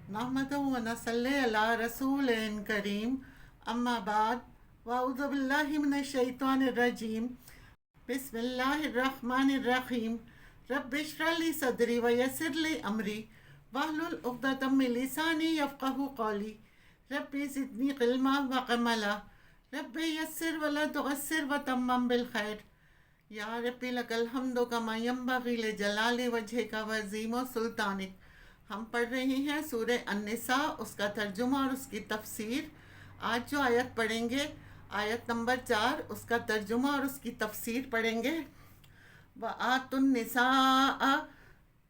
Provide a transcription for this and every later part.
नहमदुहु व नसल्ली अला रसूलिन करीम अम्मा बाद वअऊज़ु बिल्लाहि मिनश शैतानिर रजीम बिस्मिल्लाहिर रहमानिर रहीम रब्बि इश्रह ली सदरी व यस्सिर ली अमरी वहलुल उक़दतम मिन लिसानी यफ़क़हू क़ौली रब्बि ज़िदनी इल्मा व अमला रब्बि यस्सिर व ला तुअस्सिर व तम्मम बिल खैर या रब्बी लकल हम्दु कमा यंबग़ी लिजलाली वजहिका व अज़ीम सुल्तानिक। हम पढ़ रहे हैं सूरह अन्निसा, उसका तर्जुमा और उसकी तफसीर। आज जो आयत पढ़ेंगे आयत नंबर 4, उसका तर्जुमा और उसकी तफसीर पढ़ेंगे। व आतुन निसाअ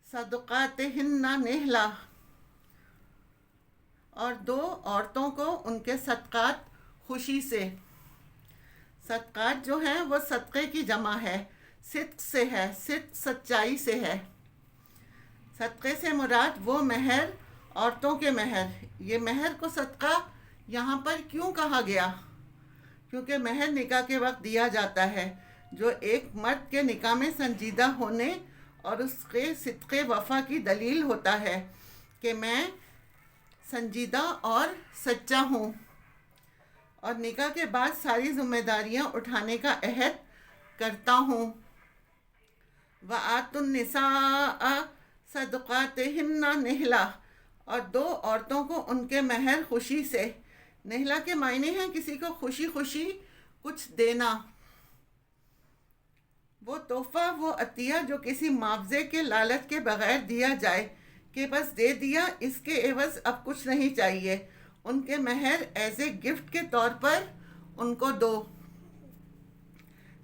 सदक़ातिहिन्ना निहला, और दो औरतों को उनके सदक़ात खुशी से। सदक़ात जो हैं वो सदक़े की जमा है, सिद्क़ से है, सिद्क़ सच्चाई से है। सदक़े से मुराद वो महर, औरतों के महर। ये महर को सदका यहाँ पर क्यों कहा गया? क्योंकि महर निकाह के वक्त दिया जाता है, जो एक मर्द के निकाह में संजीदा होने और उसके सिद्क़े वफ़ा की दलील होता है कि मैं संजीदा और सच्चा हूँ, और निकाह के बाद सारी ज़िम्मेदारियाँ उठाने का अहद करता हूँ। व आतुन निसाअ सदक़ातिहिन्ना निहला, और दो औरतों को उनके महर खुशी से। निहला के मायने हैं किसी को खुशी खुशी कुछ देना, वो तोहफ़ा, वो अतिया जो किसी मुआवजे के लालच के बगैर दिया जाए कि बस दे दिया, इसके एवज़ अब कुछ नहीं चाहिए। उनके महर एज ए गिफ्ट के तौर पर उनको दो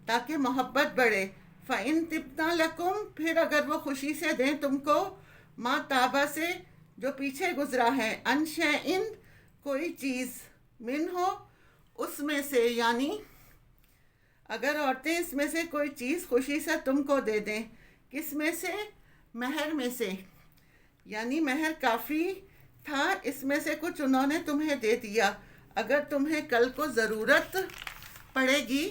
ताकि मोहब्बत बढ़े। फ़इन तिब्ना लकुम, फिर अगर वो खुशी से दें तुमको, माँ ताबा से, जो पीछे गुजरा है, अनशैइन, कोई चीज़, मिन हो, उसमें से, यानी अगर औरतें इसमें से कोई चीज़ खुशी से तुमको दे दें, किस में से? महर में से, यानी महर काफ़ी था, इसमें से कुछ उन्होंने तुम्हें दे दिया। अगर तुम्हें कल को ज़रूरत पड़ेगी,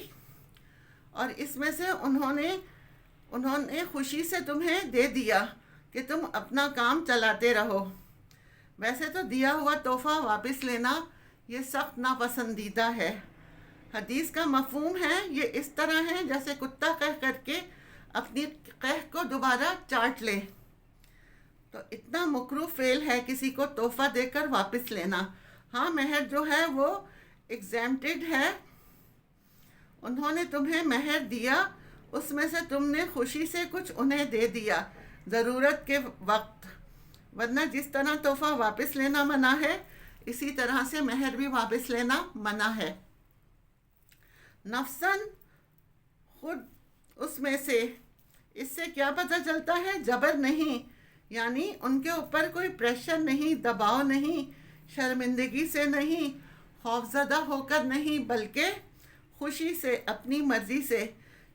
और इसमें से उन्होंने खुशी से तुम्हें दे दिया कि तुम अपना काम चलाते रहो। वैसे तो दिया हुआ तोहफ़ा वापस लेना ये सख्त नापसंदीदा है। हदीस का मफ़हूम है ये इस तरह है जैसे कुत्ता कह करके अपनी कह को दोबारा चाट ले। तो इतना मुकरूह फ़ेल है किसी को तोहफ़ा देकर वापस लेना। हाँ, महर जो है वो एग्ज़ैम्प्टेड है। उन्होंने तुम्हें महर दिया, उसमें से तुमने खुशी से कुछ उन्हें दे दिया ज़रूरत के वक्त। वरना जिस तरह तोहफ़ा वापस लेना मना है, इसी तरह से महर भी वापस लेना मना है। नफ्सन, खुद उसमें से। इससे क्या पता चलता है? जबर नहीं, यानी उनके ऊपर कोई प्रेशर नहीं, दबाव नहीं, शर्मिंदगी से नहीं, खौफज़दा होकर नहीं, बल्कि खुशी से, अपनी मर्ज़ी से।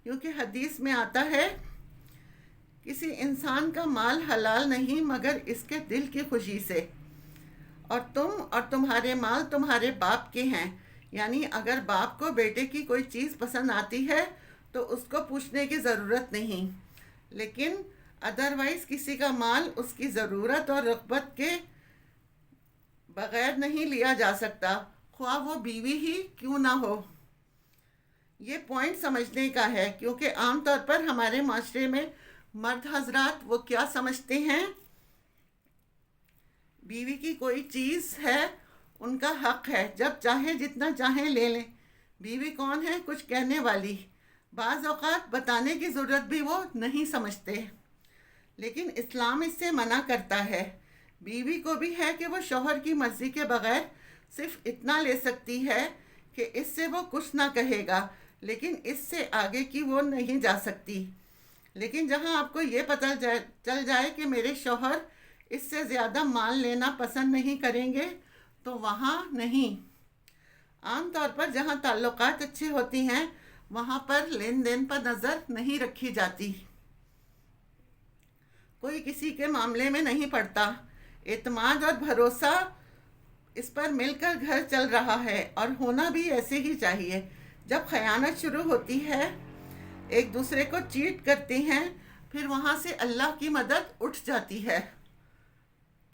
क्योंकि हदीस में आता है किसी इंसान का माल हलाल नहीं मगर इसके दिल की खुशी से, और तुम और तुम्हारे माल तुम्हारे बाप के हैं। यानी अगर बाप को बेटे की कोई चीज़ पसंद आती है तो उसको पूछने की ज़रूरत नहीं, लेकिन अदरवाइज़ किसी का माल उसकी ज़रूरत और रग़बत के बग़ैर नहीं लिया जा सकता, ख्वाह वो बीवी ही क्यों ना हो। ये पॉइंट समझने का है, क्योंकि आम तौर पर हमारे माशरे में मर्द हजरात वो क्या समझते हैं, बीवी की कोई चीज़ है, उनका हक है, जब चाहे जितना चाहे ले लें। बीवी कौन है? कुछ कहने वाली। बाज़ औक़ात बताने की ज़रूरत भी वो नहीं समझते, लेकिन इस्लाम इससे मना करता है। बीवी को भी है कि वो शौहर की मर्ज़ी के बग़ैर सिर्फ़ इतना ले सकती है कि इससे वो कुछ ना कहेगा, लेकिन इससे आगे की वो नहीं जा सकती। लेकिन जहाँ आपको ये पता चल जाए कि मेरे शौहर इससे ज़्यादा माल लेना पसंद नहीं करेंगे, तो वहाँ नहीं। आम तौर पर जहाँ ताल्लुकात अच्छी होती हैं वहाँ पर लेन देन पर नज़र नहीं रखी जाती, कोई किसी के मामले में नहीं पड़ता। एतमाद और भरोसा, इस पर मिलकर घर चल रहा है, और होना भी ऐसे ही चाहिए। जब खयानत शुरू होती है, एक दूसरे को चीट करती हैं, फिर वहाँ से अल्लाह की मदद उठ जाती है।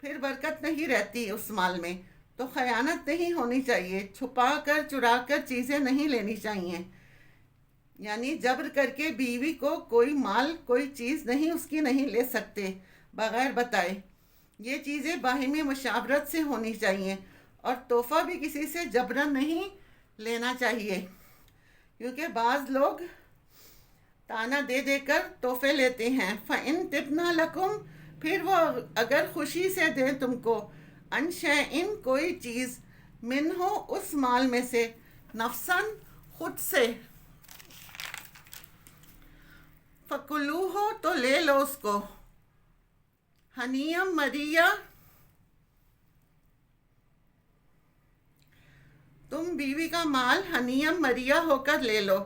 پھر برکت نہیں رہتی اس مال میں. تو خیانت نہیں ہونی چاہیے، چھپا کر چرا کر چیزیں نہیں لینی چاہیے. یعنی جبر کر کے بیوی کو کوئی مال کوئی چیز نہیں اس کی نہیں لے سکتے بغیر بتائے. یہ چیزیں باہمی مشاورت سے ہونی چاہیے. اور تحفہ بھی کسی سے جبرن نہیں لینا چاہیے، کیونکہ بعض لوگ تانا دے دے کر تحفے لیتے ہیں. فَإِن تِبْنَ لَكُمْ، پھر وہ اگر خوشی سے دیں تم کو، عَنْ شَيْءٍ کوئی چیز، منہ اس مال میں سے، نفساً خود سے، فَكُلُوهُ تو لے لو اس کو، ہنیم مریا، تم بیوی کا مال ہنیم مریا ہو کر لے لو.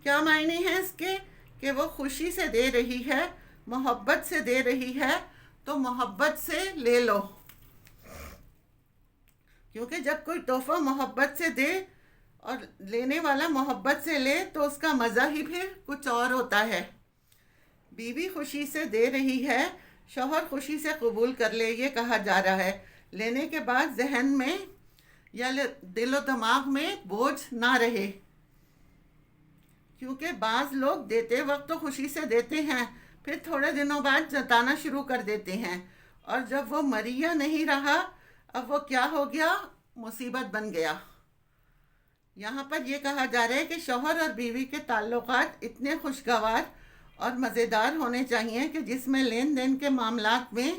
کیا معنی ہے اس کے؟ کہ وہ خوشی سے دے رہی ہے، محبت سے دے رہی ہے، تو محبت سے لے لو. کیونکہ جب کوئی تحفہ محبت سے دے اور لینے والا محبت سے لے تو اس کا مزہ ہی پھر کچھ اور ہوتا ہے. بیوی خوشی سے دے رہی ہے، شوہر خوشی سے قبول کر لے، یہ کہا جا رہا ہے. لینے کے بعد ذہن میں یا دل و دماغ میں بوجھ نہ رہے. کیونکہ بعض لوگ دیتے وقت تو خوشی سے دیتے ہیں، پھر تھوڑے دنوں بعد جتانا شروع کر دیتے ہیں، اور جب وہ مریا نہیں رہا، اب وہ کیا ہو گیا؟ مصیبت بن گیا. یہاں پر یہ کہا جا رہا ہے کہ شوہر اور بیوی کے تعلقات اتنے خوشگوار اور مزیدار ہونے چاہیے کہ جس میں لین دین کے معاملات میں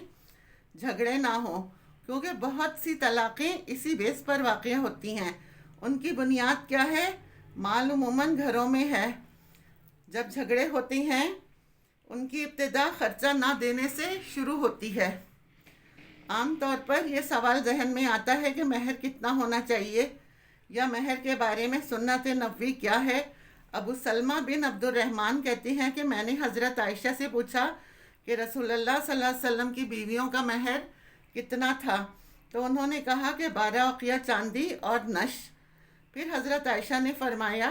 جھگڑے نہ ہوں. کیونکہ بہت سی طلاقیں اسی بیس پر واقع ہوتی ہیں. ان کی بنیاد کیا ہے؟ مال عموماً گھروں میں ہے. جب جھگڑے ہوتے ہیں ان کی ابتدا خرچہ نہ دینے سے شروع ہوتی ہے. عام طور پر یہ سوال ذہن میں آتا ہے کہ مہر کتنا ہونا چاہیے، یا مہر کے بارے میں سنت نبوی کیا ہے. ابو سلمہ بن عبد الرحمن کہتے ہیں کہ میں نے حضرت عائشہ سے پوچھا کہ رسول اللہ صلی اللہ علیہ وسلم کی بیویوں کا مہر کتنا تھا، تو انہوں نے کہا کہ 12 اوقیہ چاندی اور نش. پھر حضرت عائشہ نے فرمایا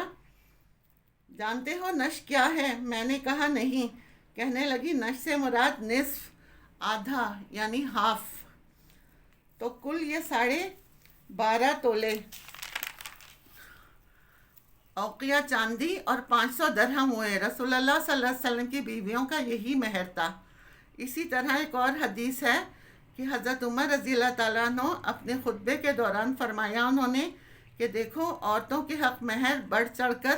جانتے ہو نش کیا ہے؟ میں نے کہا نہیں. کہنے لگی نش سے مراد نصف، آدھا یعنی ہاف. تو کل یہ 12.5 تولے اوقیہ چاندی اور 500 درہم ہوئے. رسول اللہ صلی اللہ علیہ وسلم کی بیویوں کا یہی مہر تھا. اسی طرح ایک اور حدیث ہے کہ حضرت عمر رضی اللہ تعالیٰ عنہ اپنے خطبے کے دوران فرمایا انہوں نے کہ دیکھو عورتوں کے حق مہر بڑھ چڑھ کر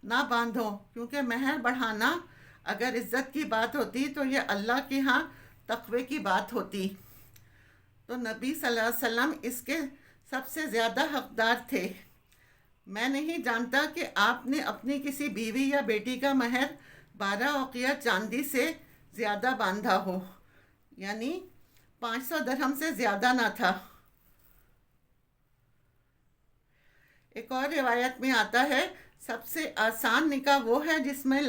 نہ باندھو، کیونکہ مہر بڑھانا اگر عزت کی بات ہوتی تو یہ اللہ کے ہاں تقوی کی بات ہوتی. تو نبی صلی اللہ علیہ وسلم اس کے سب سے زیادہ حقدار تھے. میں نہیں جانتا کہ آپ نے اپنی کسی بیوی یا بیٹی کا مہر 12 اوقیہ چاندی سے زیادہ باندھا ہو، یعنی 500 درہم سے زیادہ نہ تھا. ایک اور روایت میں آتا ہے سب سے آسان نکاح وہ ہے جس میں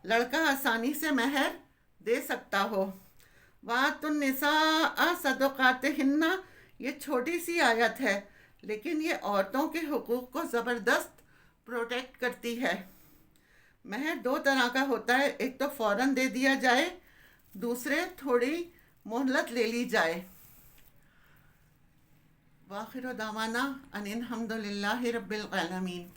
لڑکا آسانی سے مہر دے سکتا ہو. وَآتُوا النِّسَاءَ صَدُقَاتِهِنَّ، یہ چھوٹی سی آیت ہے لیکن یہ عورتوں کے حقوق کو زبردست پروٹیکٹ کرتی ہے. مہر 2 طرح کا ہوتا ہے، ایک تو فوراً دے دیا جائے، دوسرے تھوڑی مہلت لے لی جائے. وآخر دعوانا ان الحمد للہ رب العالمین.